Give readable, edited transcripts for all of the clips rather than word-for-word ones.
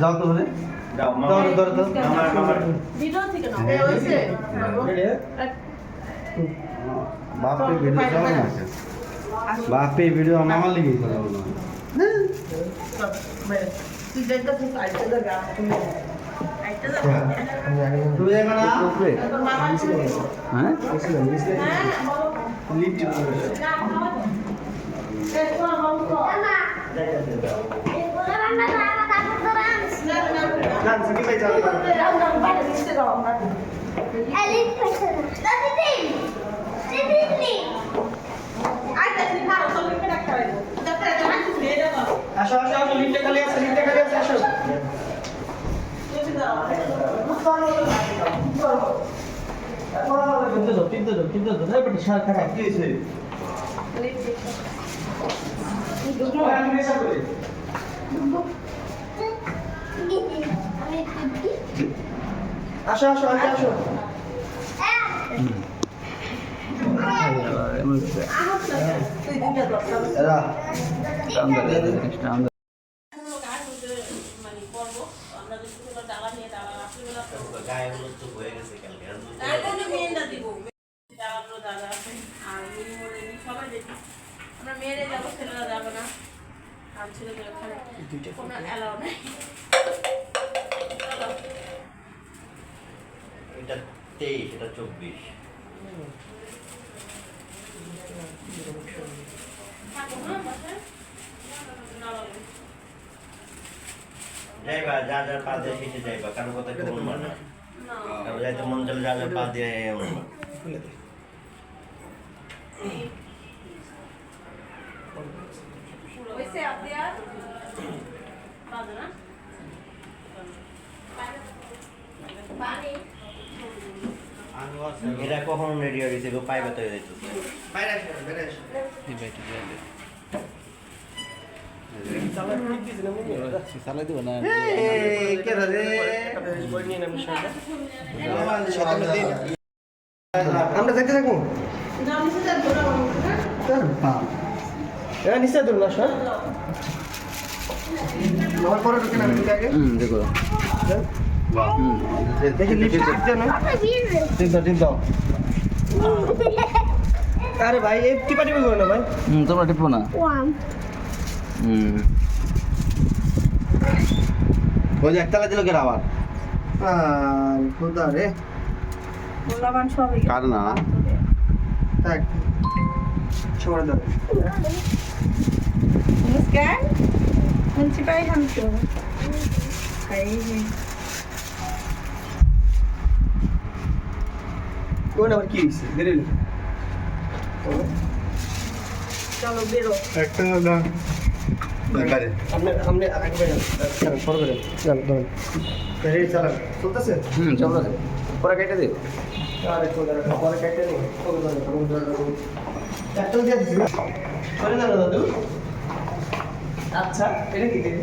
যাও তো বলে যাও ধরো তো আমার ভিডিও থেকে না এই হইছে বাপে ভিডিও চাও না বাপে ভিডিও আমার লিগে করে বলো তুই দেখতে তুই আইতে যাবে তুমি আইতে যাবে তুমি যাবে না তোর মামা ছিল হ্যাঁ হ্যাঁ লিফট না মামা এই কোন মামা তো গান সকি পাই যাও আসো আসো আসো লিফটে খালি আছে আসো কিন্তু এই বেটা শাল খারাপ কি হইছে আমি নেশা করি আসো আসো আগে আসো এরা গায়ে হলুদ তো হয়ে গেছে কালকে আমরা মেয়েরে যাবো ছেলেরা যাবো না আর ছেলেদের ওখানে কোনো অ্যালাউ নেই এটা 23 এটা 24 যাইবা যা যা পা দিয়ে হেঁটে যাইবা কারো কথা কেউ শুনবা না কারো যাইতে মন চলে যা যা পা দিয়ে খুলে দে ওইসে আপনি আর বাজে না পানি এরা কখন রেডি হয়ে গেছে পাইবে তো যাইতো বাইরে আসো বাইরে আসো চালাই দিব না এই কে রে আমরা যাইতে থাকবো না নিচে যা ধরা তার বাপ এরা নিচে দূর না স্যার আমার পরে ঢুকে না আগে দেখো দেখি লিপস্টিক দেন টিপ দাও আরে ভাই এই টিপা টিপি করো না ভাই তোমরা টিপো না ওই যে একতলা দিল কেন আবার আর খোদা রে গোলাবান সবই কার না থাক ছোড় দাও মুস্কান মুন্সিপাই হামতো এই কোন আবার কি হইছে বেরেল চলো বেরো একটা না দরকারে আপনি আগে বেরেন চলো ফলো করেন চল ধরুন রেডি চালান চলতেছে চলো পরে কেটে দিও আরে খোদা রে পরে কেটে নি একটা দিয়ে দিছি করে দাও দাদু আচ্ছা এটা কি দিবি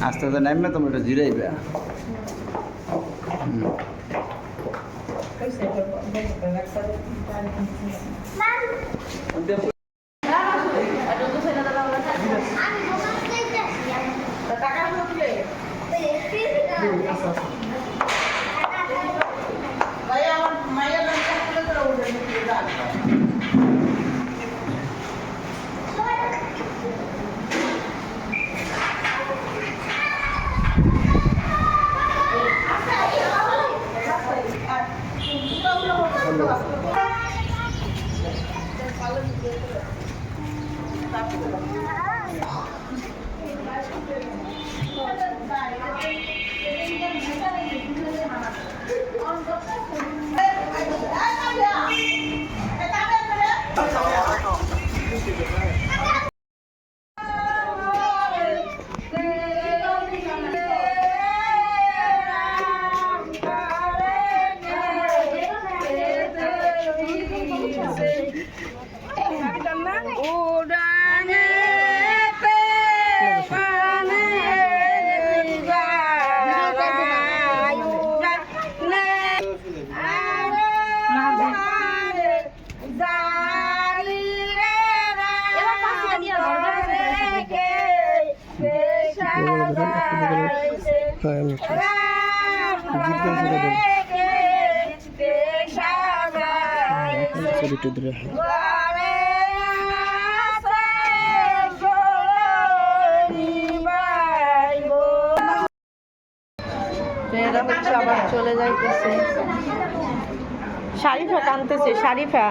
আস্তে আস্তে নামবে তোমরা একটু জিরাইবে Thank you. হ্যাঁ আমি গীত গান শুনে দেন একটু দূরে মেয়েরা হচ্ছে আবার চলে যাইতেছে। শারিফা কানতেছে, শারিফা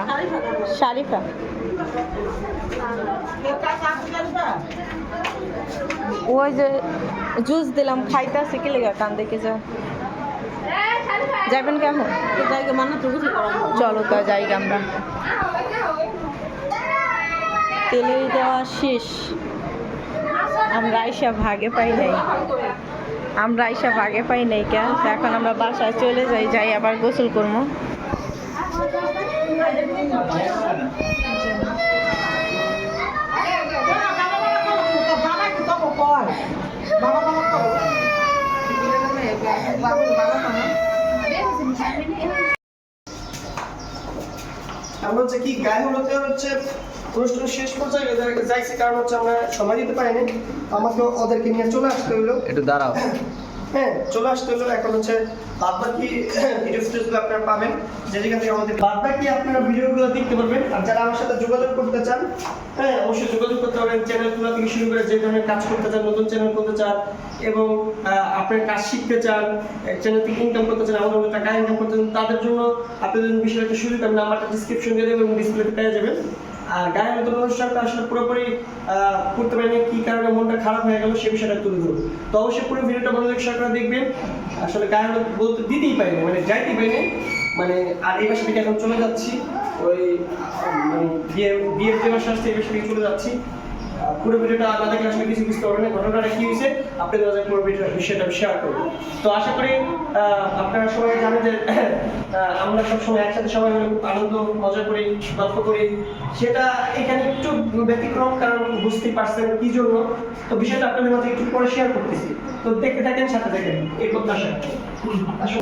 শারিফা ওই যে জুস দিলাম খাইতেছে কি লেগে কান দেখে যা যাবেন কেমন চলো তা যাই আমরা। তেলে দেওয়া শেষ, আমরা আইসা ভাগে পাই নাই, আমরা আইসা ভাগে পাই নাই কে। এখন আমরা বাসায় চলে যাই, যাই আবার গোসল করবো। আমরা হচ্ছে কি গায়ে হলুদে হচ্ছে অনুষ্ঠানের শেষ পর্যায়ে যাইছি, কারণ হচ্ছে আমরা সময় দিতে পারিনি, আমাকে ওদেরকে নিয়ে চলে আসতে হইলো। একটু দাঁড়াও। হ্যাঁ চলে আসতে হলো। এখন হচ্ছে বাদ বাকি ভিডিও ফুটেজগুলো আপনারা পাবেন, যেখান থেকে আমাদের বাদ বাকি আপনারা ভিডিওগুলো দেখতে পারবেন। আর যারা আমার সাথে যোগাযোগ করতে চান, হ্যাঁ অবশ্যই যোগাযোগ করতে পারবেন। চ্যানেলগুলো থেকে শুরু করে যে ধরনের কাজ করতে চান, নতুন চ্যানেল করতে চান এবং আপনার কাজ শিখতে চান, চ্যানেল থেকে ইনকাম করতে চান, আমাদের মতো টাকা ইনকাম করতে চান, তাদের জন্য আপনাদের বিষয়টা শুরু করেন। নাম্বারটা ডিসক্রিপশন দিয়ে দেবেন এবং ডিসপ্লেতে পেয়ে যাবেন। আর গায়ে হলুদের অনুষ্ঠানটা আসলে পুরোপুরি করতে পারিনি, কী কারণে মনটা খারাপ হয়ে গেল সে বিষয়টা তুলে ধরবো। তো অবশ্যই পুরো ভিডিওটা মনোযোগ সহকারে দেখবেন। আসলে গায়ে হলুদ বলতে দিতেই পারিনি, মানে যাইতেই পারিনি, মানে আর এই বাসা থেকে এখন চলে যাচ্ছি, ওই মানে বিয়ের যে বাসা আসছে এই বাসা থেকে চলে যাচ্ছি। পুরো ভিডিওটা না দেখলে আসলে কিছু বুঝতে পারবেন না ঘটনাটা কী হয়েছে, আপনাদের মাঝে পুরো বিষয়টা শেয়ার করবো। তো আশা করি আপনারা সবাই জানেন যে আমরা সবসময় একসাথে সবাই মিলে খুব আনন্দ মজা করি, গল্প করি। সেটা এখানে একটু ব্যতিক্রম, কারণ বুঝতেই পারছেন কি জন্য। তো বিষয়টা আপনাদের মাঝে একটু পরে শেয়ার করতেছি। তো দেখতে থাকেন, সাথে থাকেন এই প্রত্যাশা। আসলে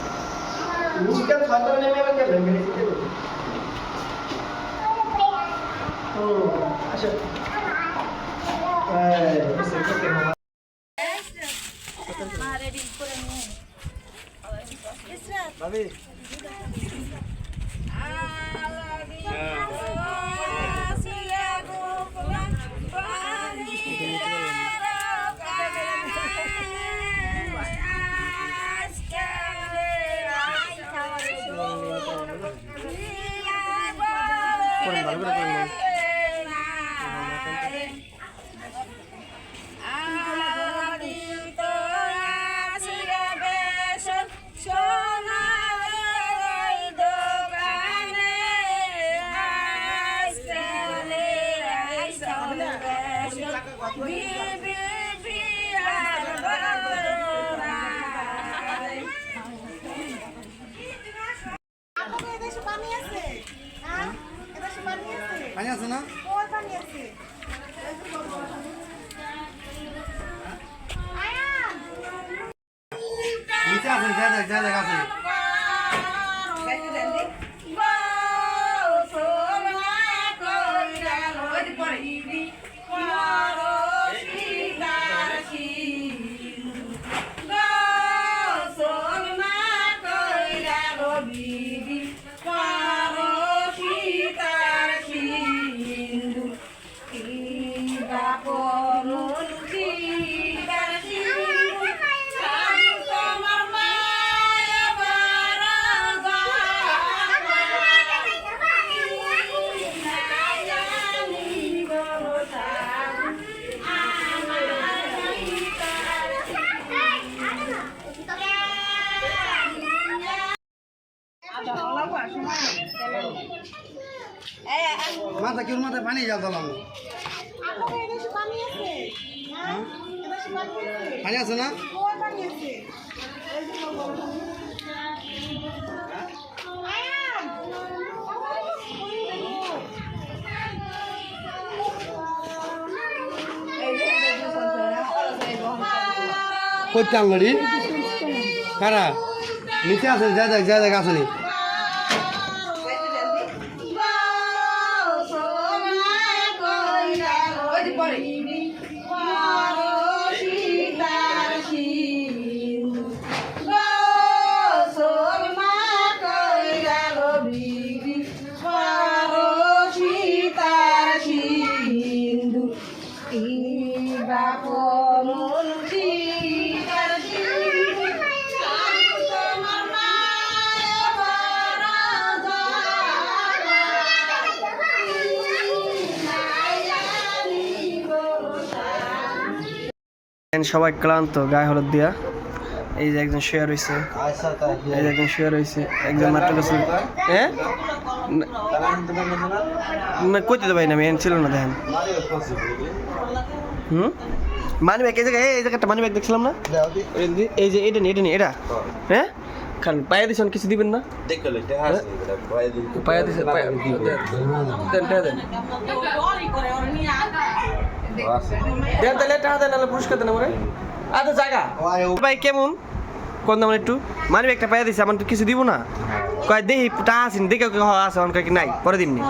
মিউজিক্যাল ফাইটার নেমে আমি কেমন আচ্ছা ভাবি পানি আছে না? নিচে আছে, জায়গা আছে। মাথা কি মাথায় পানি যাও দিলাম, পানি আছে না? করতে আঙ্গড়ি কারা নিচে আছে, জায়গা আছে নি? পরে দেখেন সবাই ক্লান্ত গায়ে হলুদ দিয়া। এই যে একজন শেয়ার হয়েছে, এই যে একজন শেয়ার হয়েছে, একজন মাত্র গেছে। হ্যাঁ কইতে তো ভাই না, আমি ছিল না দেখেন। মানি ব্যাগ এই জায়গায়, এই জায়গাটা মানি ব্যাগ দেখছিলাম না, এই যে এটা নেই এটা। হ্যাঁ খান পায়ে দিছেন, কিছু দিবেন না? পায়ে দিছে, দেন তাহলে টাকা দেন, নাহলে পুরস্কার দেন আমারে। আচ্ছা জায়গা ভাই কেমন কোন দাম একটু মানি ব্যাগটা পায়ে দিছে, আমার তো কিছু দিব না। কয় দেখি টাকা আসেনি, দেখে আছে আমার কি নাই, পরে দিননি।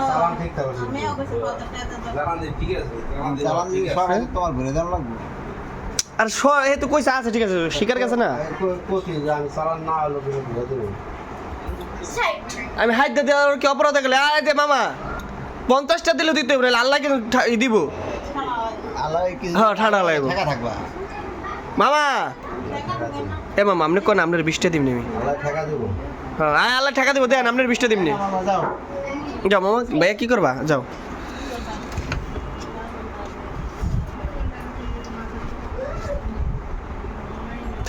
আর এই তো কইছে আছে, ঠিক আছে শিকার কাছে না, আমি হাইট দেওয়ার কি অপরাধ গেলে দে মামা 50টা দিলে দিতে হবে, আল্লাহ কিন্তু দিব। হ্যাঁ ঠান্ডা লাগবে মামা। এ মামা আপনি কোন আপনার 20টা দিবনি আমি। হ্যাঁ আল্লাহ টাকা দিব, দেন আপনার 20টা দিবনি। যাও মামা, ভাইয়া কি করবা, যাও।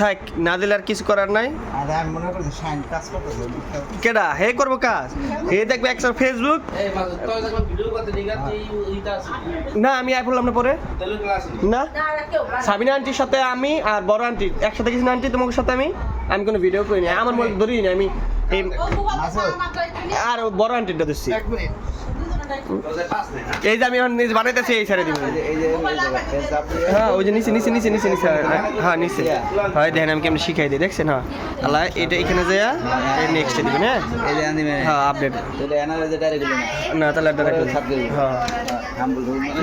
থাক না দিলে আর কিছু করার নাই। কেডা হে করবো কাজ, হে দেখবে একটা ফেসবুক না, আমি আই বললাম না পরে না। সাবিনা আন্টির সাথে আমি আর বড় আন্টি একসাথে গেছি না আন্টি, তোমার সাথে আমি কোনো ভিডিও করিনি, আমার মনে ধরিনি আমি। আর বড় আন্টিটা দিচ্ছি, এই যে আমি এখন নিজ বানাইতেছি, এই ছেড়ে দিব। হ্যাঁ ওই যে নিচে নিচে নিচে নিচে নিচে, হ্যাঁ নিচে হয় দেখেন আমি কেমন শিখাই দিই, দেখছেন? হ্যাঁ আল্লাহ এটা এখানে যাইয়া নেক্সটে দিবেন। হ্যাঁ আপডেট না তাহলে হ্যাঁ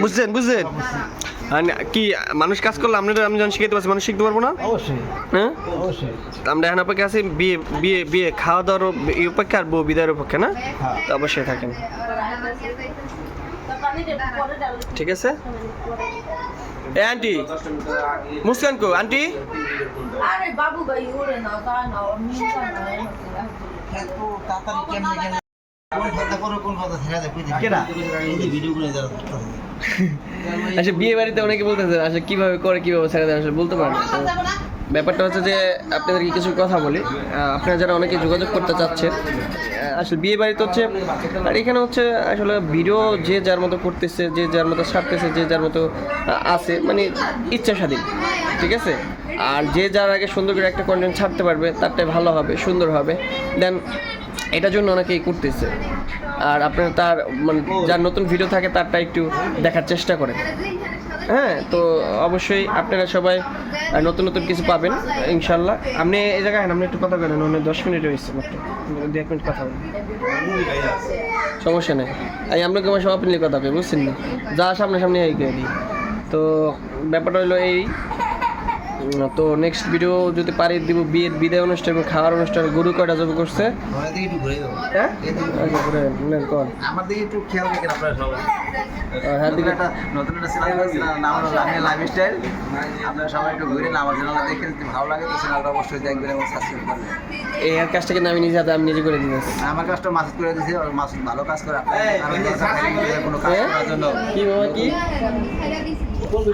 বুঝছেন বুঝছেন কি মানুষ কাজ করলে আপনারা আমি যখন শিখাইতে পারছি, মানুষ শিখতে পারবো না? হ্যাঁ আমরা এখন অপেক্ষা আছি বিয়ে বিয়ে বিয়ে খাওয়া দাওয়ার অপেক্ষা আর বউ বিদায়ের অপেক্ষা না, তো অবশ্যই থাকেন। ঠিক আছে এ আন্টি মুস্কান কো আন্টি, আরে বাবু ভাই ওরে না তা না আচ্ছা বিয়ে বাড়িতে অনেকে বলতেছে আসলে কিভাবে করে কিভাবে ছেড়ে দেয়, আসলে বলতে পারেন। ব্যাপারটা হচ্ছে যে আপনাদেরকে কিছু কথা বলি, আপনারা যারা অনেকে যোগাযোগ করতে চাচ্ছেন, আসলে বিয়ে বাড়িতে হচ্ছে আর এখানে হচ্ছে আসলে ভিডিও যে যার মতো করতেছে, যে যার মতো ছাড়তেছে, যে যার মতো আছে, মানে ইচ্ছা স্বাধীন, ঠিক আছে? আর যে যার আগে সুন্দর করে একটা কন্টেন্ট ছাড়তে পারবে তারটাই ভালো হবে, সুন্দর হবে, দেন এটার জন্য অনেকেই করতেছে। আর আপনারা তার মানে যার নতুন ভিডিও থাকে তারটা একটু দেখার চেষ্টা করেন। হ্যাঁ তো অবশ্যই আপনারা সবাই নতুন নতুন কিছু পাবেন ইনশাল্লাহ। আপনি এই জায়গায় আপনি একটু কথা বলেন, অনেক 10 মিনিট হয়েছে মাত্র, 2 মিনিট কথা বলেন, সমস্যা নেই। এই আপনাকে আমার সব আপনি কথা হবে, বুঝছেন না? যা সামনাসামনি এই করে দিই। তো ব্যাপারটা হলো এই, তো নেক্সট ভিডিও যদি পারি দিব বিয়ের বিদায় অনুষ্ঠান এবং খাওয়ার অনুষ্ঠান। গরু কয়টা জব করছে? হ্যাঁ আমার দিকে একটু খেয়াল রাখেন আপনারা সবাই। হ্যাঁ দিকে নতুন একটা চ্যানেল নাম হলো লাইফস্টাইল, আপনারা সবাই একটু ঘুরে আমার চ্যানেলটা দেখে যদি ভালো লাগে তো চ্যানেলটা অবশ্যই দেখবেন এবং সাবস্ক্রাইব করবেন। এই আর কাজটা কিন্তু আমি নিজে হাতে আমি নিজে করে দিয়েছি। আমার কাজটা মাসুদ করে দিয়েছি, আর মাসুদ ভালো কাজ করে। আপনার কোনো কাজ করার জন্য কি বাবা কি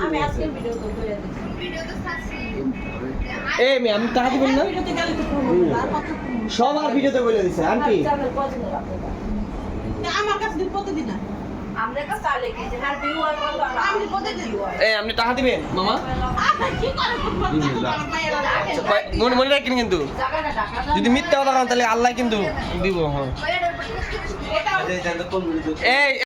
আমি আজকে ভিডিও করে দিচ্ছি। এই মেয়ে আমি টাকা দিবেন না? সবার ভিডিওতে বলে দিছে আন্টি। আমার কাছে দিন প্রতিদিন না, আমরা কাছে চালে কি যে আর ভিউয়ার কত আমি প্রতিদিন এই আপনি টাকা দিবেন মামা? আপনি কি করে মনে মনে রাখেন কিন্তু জায়গাটা ঢাকা যদি মিথ্যা কথা বলেন তাহলে আল্লাহ কিন্তু দিব। হ্যাঁ এই